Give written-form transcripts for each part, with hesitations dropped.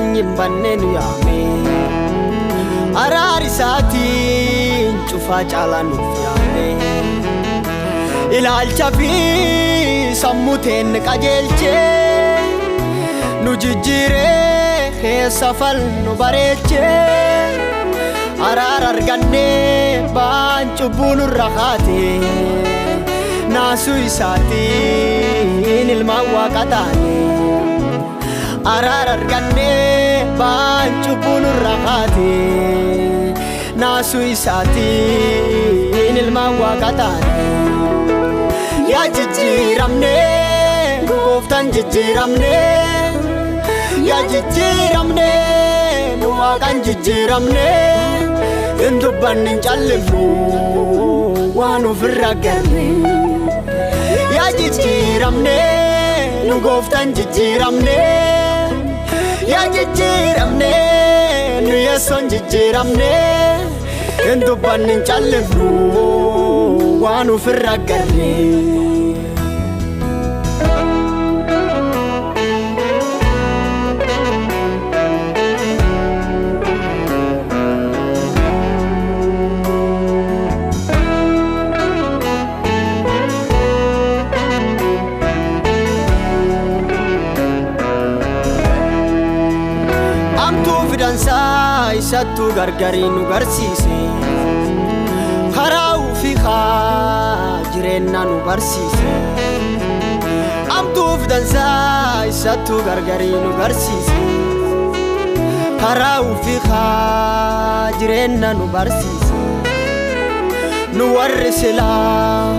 sanyin bannen yaame araarisaatiin cufaa caalaanuuf yaame ilaalcha fi sammuuteen qajeelchee nu jijjiiree keessa falnu bareechee araara argannee baan cubbuu nurra kaatee naasuu isaatiin ilmaan waaqa taane araara argannee baan cubbuu nurra kaatee naasuu isaatiin ilmaan waaqa taane yaa jijjiiramnee gooftaan jijjiiramnee yaa jijjiiramnee nu waaqaan jijjiiramnee hin dubbanne hin callifnu waan ofirra garre yaa jijjiiramnee nu gooftaan jijjiiramnee yaa jijjiiramnee nu yesoon jijjiiramnee hin dubbanne hin callifnu waan ofirra garre isattuu gargarii nu garsiise karaa ufii jireenya nu barsiise amtuuf dansaa isattuu gargarii nu garsiise karaa ufii jireenya nu barsiise nu warri silaa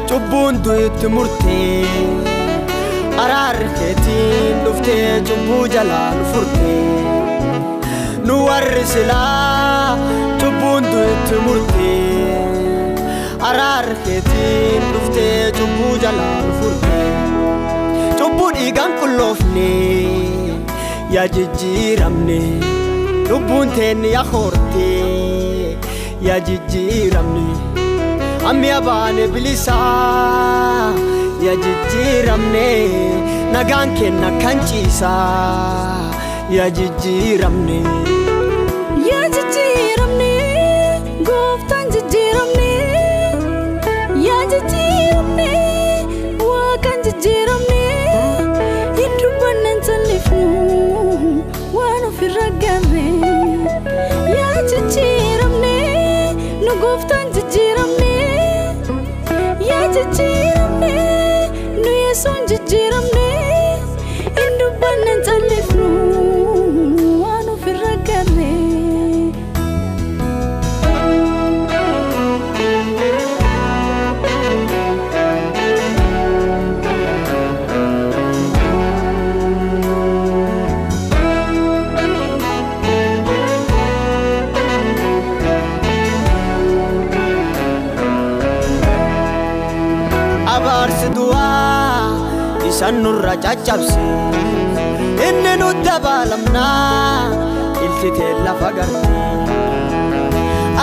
cubbuun du'itti murtee araarri keetiin dhuftee cubbuu jalaa nu furtee nu warri silaa cubbuun du'itti murtee araarri keetiin dhuftee cubbuu jalaa nu furtee cubbuu dhiigaan qulloofne yaa jijjiiramne lubbuun teenni yaa hortee yaa jijjiiramne ammi abaane bilisaa yaa jijjiiramne nagaan kenna kan ciisaa yaa jijjiiramne yaa jijjiiramne gooftaan jijjiiramne yaa jijjiiramne waaqaan jijjiiramne hin dubbanne hin callifnu waan ofirra garre yaa jijjiiramne nu gooftaan jijjiiramne yaa jijjiiramne nu yesoon jijjiiramne hin dubbanne hin callifnu waan ofirra garre abaarsi du'aa isan nurra caccabse inni nu dabaalamnaa iltitee lafa garte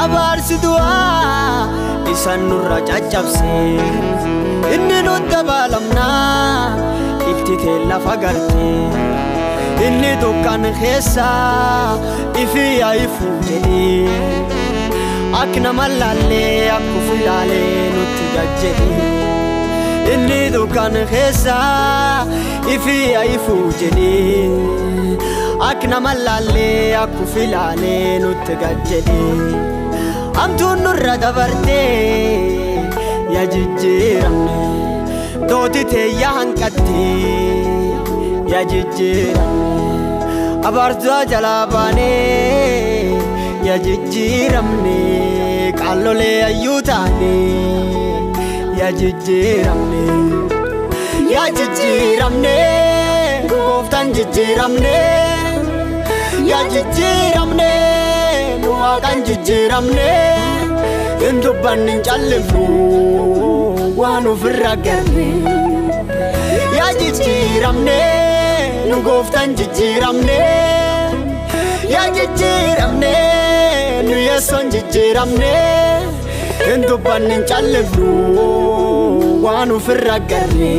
abaarsi du'aa isan nurra caccabse inni nu dabaalamnaa iltitee lafa garte inni dukkan keessaa ifi yaa'ifu jedhee akka nama laallee akkuma ilaalee nutti gajjedhee inni dukkan keessaa ifi yaa'ifu jedhee akka nama laallee akkuma ilaalee nutti gajjedhee amtuun nurra dabartee yaa jijjiiramne dooti teeyyaa hanqattee yaa jijjiiramne abaartuu jalaa baanee yaa jijjiiramne qaallolee ayyuu taane yaa jijjiiramne yaa jijjiiramne gooftaan jijjiiramne yaa jijjiiramne nu waaqaan jijjiiramne hin dubbanne hin callifnu waan ofirra garre yaa jijjiiramne nu gooftaan jijjiiramne yaa jijjiiramne nu yesoon jijjiiramne hin dubbanne hin callifnu waan ofirra garre